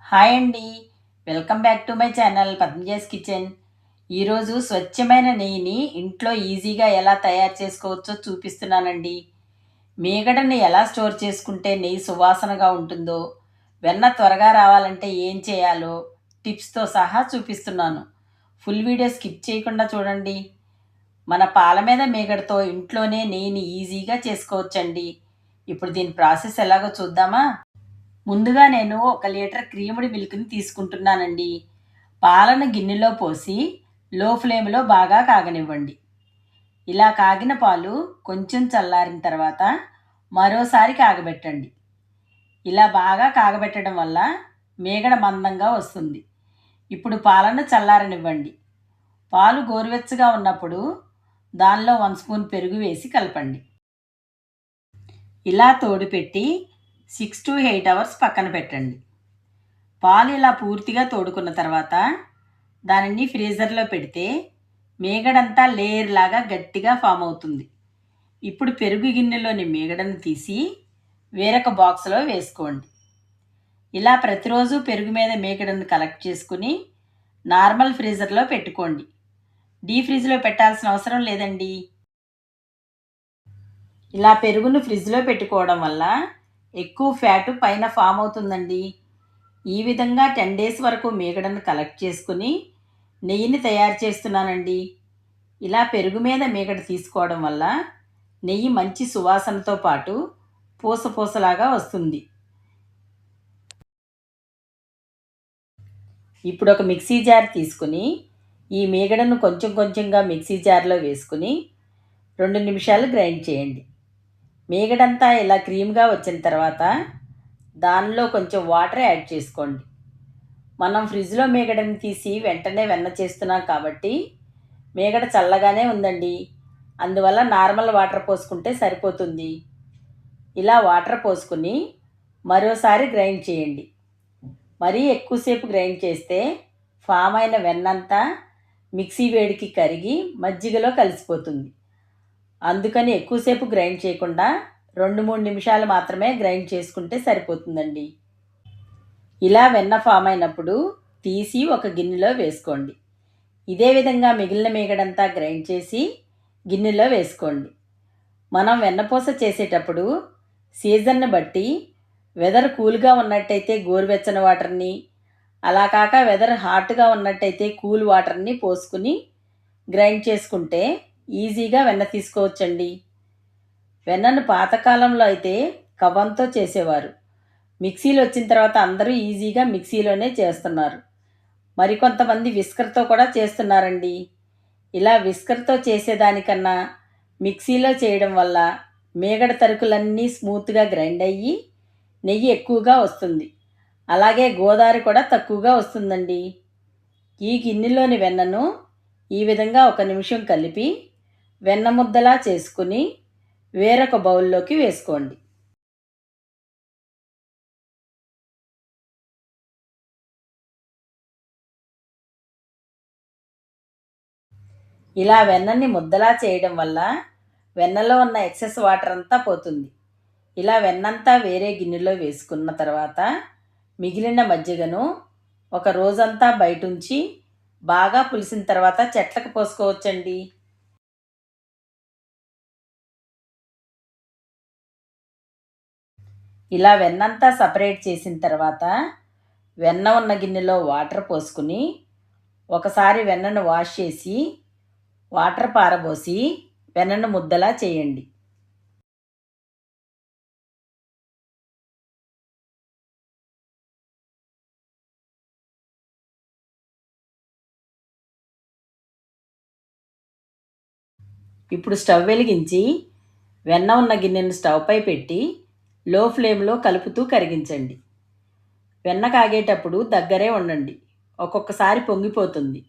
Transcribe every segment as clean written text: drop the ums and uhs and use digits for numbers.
Hi అండి, welcome back to my channel Padmaja's kitchen. ఈరోజు స్వచ్ఛమైన నెయ్యిని ఇంట్లో ఈజీగా ఎలా తయారు చేసుకోవచ్చో చూపిస్తున్నానండి. మీగడని ఎలా స్టోర్ చేసుకుంటే నెయ్యి సువాసనగా ఉంటుందో, వెన్న త్వరగా రావాలంటే ఏం చేయాలో టిప్స్తో సహా చూపిస్తున్నాను. ఫుల్ వీడియో స్కిప్ చేయకుండా చూడండి. మన పాల మీద మీగడతో ఇంట్లోనే నెయ్యిని ఈజీగా చేసుకోవచ్చండి. ఇప్పుడు దీని ప్రాసెస్ ఎలాగో చూద్దామా? ముందుగా నేను 1 లీటర్ క్రీముడి మిల్క్ని తీసుకుంటున్నానండి. పాలను గిన్నెలో పోసి లో ఫ్లేమ్లో బాగా కాగనివ్వండి. ఇలా కాగిన పాలు కొంచెం చల్లారిన తర్వాత మరోసారి కాగబెట్టండి. ఇలా బాగా కాగబెట్టడం వల్ల మీగడ మందంగా వస్తుంది. ఇప్పుడు పాలను చల్లారనివ్వండి. పాలు గోరువెచ్చగా ఉన్నప్పుడు దానిలో 1 స్పూన్ పెరుగు వేసి కలపండి. ఇలా తోడుపెట్టి 6 to 8 అవర్స్ పక్కన పెట్టండి. పాలు ఇలా పూర్తిగా తోడుకున్న తర్వాత దానిని ఫ్రీజర్లో పెడితే మీగడంతా లేయర్ లాగా గట్టిగా ఫామ్ అవుతుంది. ఇప్పుడు పెరుగు గిన్నెలోని మీగడను తీసి వేరొక బాక్స్లో వేసుకోండి. ఇలా ప్రతిరోజు పెరుగు మీద మీగడను కలెక్ట్ చేసుకుని నార్మల్ ఫ్రీజర్లో పెట్టుకోండి. డీ ఫ్రిడ్జ్లో పెట్టాల్సిన అవసరం లేదండి. ఇలా పెరుగును ఫ్రిడ్జ్లో పెట్టుకోవడం వల్ల ఎక్కువ ఫ్యాటు పైన ఫామ్ అవుతుందండి. ఈ విధంగా 10 డేస్ వరకు మీగడను కలెక్ట్ చేసుకుని నెయ్యిని తయారు చేస్తున్నానండి. ఇలా పెరుగు మీద మీగడ తీసుకోవడం వల్ల నెయ్యి మంచి సువాసనతో పాటు పూసపూసలాగా వస్తుంది. ఇప్పుడు ఒక మిక్సీ జార్ తీసుకుని ఈ మీగడను కొంచెం కొంచెంగా మిక్సీ జార్లో వేసుకుని 2 నిమిషాలు గ్రైండ్ చేయండి. మీగడంతా ఇలా క్రీమ్గా వచ్చిన తర్వాత దానిలో కొంచెం వాటర్ యాడ్ చేసుకోండి. మనం ఫ్రిడ్జ్లో మీగడని తీసి వెంటనే వెన్న చేస్తున్నాం కాబట్టి మీగడ చల్లగానే ఉందండి. అందువల్ల నార్మల్ వాటర్ పోసుకుంటే సరిపోతుంది. ఇలా వాటర్ పోసుకుని మరోసారి గ్రైండ్ చేయండి. మరీ ఎక్కువసేపు గ్రైండ్ చేస్తే ఫామ్ అయిన వెన్నంతా మిక్సీ వేడికి కరిగి మజ్జిగలో కలిసిపోతుంది. అందుకని ఎక్కువసేపు గ్రైండ్ చేయకుండా 2-3 నిమిషాలు మాత్రమే గ్రైండ్ చేసుకుంటే సరిపోతుందండి. ఇలా వెన్న ఫామ్ అయినప్పుడు తీసి ఒక గిన్నెలో వేసుకోండి. ఇదే విధంగా మిగిలిన మీగడంతా గ్రైండ్ చేసి గిన్నెలో వేసుకోండి. మనం వెన్నపూస చేసేటప్పుడు సీజన్ని బట్టి వెదర్ కూల్గా ఉన్నట్టయితే గోరువెచ్చని వాటర్ని, అలా కాక వెదర్ హాట్గా ఉన్నట్టయితే కూల్ వాటర్ని పోసుకుని గ్రైండ్ చేసుకుంటే ఈజీగా వెన్న తీసుకోవచ్చండి. వెన్నను పాతకాలంలో అయితే కవ్వంతో చేసేవారు. మిక్సీలు వచ్చిన తర్వాత అందరూ ఈజీగా మిక్సీలోనే చేస్తున్నారు. మరికొంతమంది విస్కర్తో కూడా చేస్తున్నారండి. ఇలా విస్కర్తో చేసేదానికన్నా మిక్సీలో చేయడం వల్ల మీగడ తరుకులన్నీ స్మూత్గా గ్రైండ్ అయ్యి నెయ్యి ఎక్కువగా వస్తుంది. అలాగే గోదావరి కూడా తక్కువగా వస్తుందండి. ఈ గిన్నెలోని వెన్నను ఈ విధంగా 1 నిమిషం కలిపి వెన్న ముద్దలా చేసుకుని వేరొక బౌల్లోకి వేసుకోండి. ఇలా వెన్నని ముద్దలా చేయడం వల్ల వెన్నలో ఉన్న ఎక్సెస్ వాటర్ అంతా పోతుంది. ఇలా వెన్నంతా వేరే గిన్నెలో వేసుకున్న తర్వాత మిగిలిన మజ్జిగను ఒక రోజంతా బయటుంచి బాగా పులిసిన తర్వాత చెట్లకు పోసుకోవచ్చండి. ఇలా వెన్నంతా సపరేట్ చేసిన తర్వాత వెన్న ఉన్న గిన్నెలో వాటర్ పోసుకుని ఒకసారి వెన్నను వాష్ చేసి వాటర్ పారబోసి వెన్నను ముద్దలా చేయండి. ఇప్పుడు స్టవ్ వెలిగించి వెన్న ఉన్న గిన్నెను స్టవ్పై పెట్టి లో ఫ్లేమ్లో కలుపుతూ కరిగించండి. వెన్న కాగేటప్పుడు దగ్గరే ఉండండి, ఒక్కొక్కసారి పొంగిపోతుంది.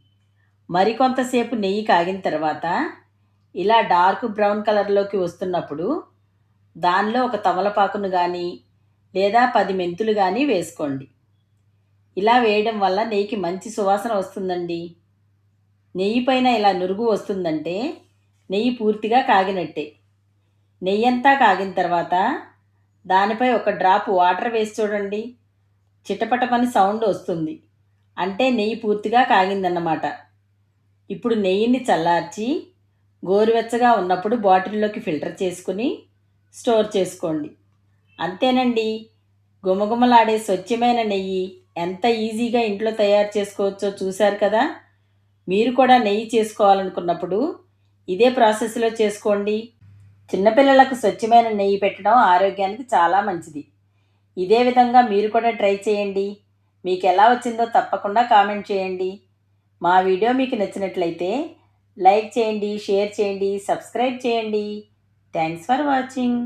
మరికొంతసేపు నెయ్యి కాగిన తర్వాత ఇలా డార్క్ బ్రౌన్ కలర్లోకి వస్తున్నప్పుడు దానిలో ఒక తమలపాకును కానీ లేదా 10 మెంతులు కానీ వేసుకోండి. ఇలా వేయడం వల్ల నెయ్యికి మంచి సువాసన వస్తుందండి. నెయ్యి పైన ఇలా నురుగు వస్తుందంటే నెయ్యి పూర్తిగా కాగినట్టే. నెయ్యంతా కాగిన తర్వాత దానిపై ఒక డ్రాప్ వాటర్ వేసి చూడండి. చిటపటమని సౌండ్ వస్తుంది. అంటే నెయ్యి పూర్తిగా కాగిందన్నమాట. ఇప్పుడు నెయ్యిని చల్లార్చి గోరువెచ్చగా ఉన్నప్పుడు బాటిల్లోకి ఫిల్టర్ చేసుకుని స్టోర్ చేసుకోండి. అంతేనండి. గుమగుమలాడే స్వచ్ఛమైన నెయ్యి ఎంత ఈజీగా ఇంట్లో తయారు చేసుకోవచ్చో చూశారు కదా. మీరు కూడా నెయ్యి చేసుకోవాలనుకున్నప్పుడు ఇదే ప్రాసెస్లో చేసుకోండి. చిన్నపిల్లలకు స్వచ్ఛమైన నెయ్యి పెట్టడం ఆరోగ్యానికి చాలా మంచిది. ఇదే విధంగా మీరు కూడా ట్రై చేయండి. మీకు ఎలా వచ్చిందో తప్పకుండా కామెంట్ చేయండి. మా వీడియో మీకు నచ్చినట్లయితే లైక్ చేయండి, షేర్ చేయండి, సబ్స్క్రైబ్ చేయండి. Thanks for watching.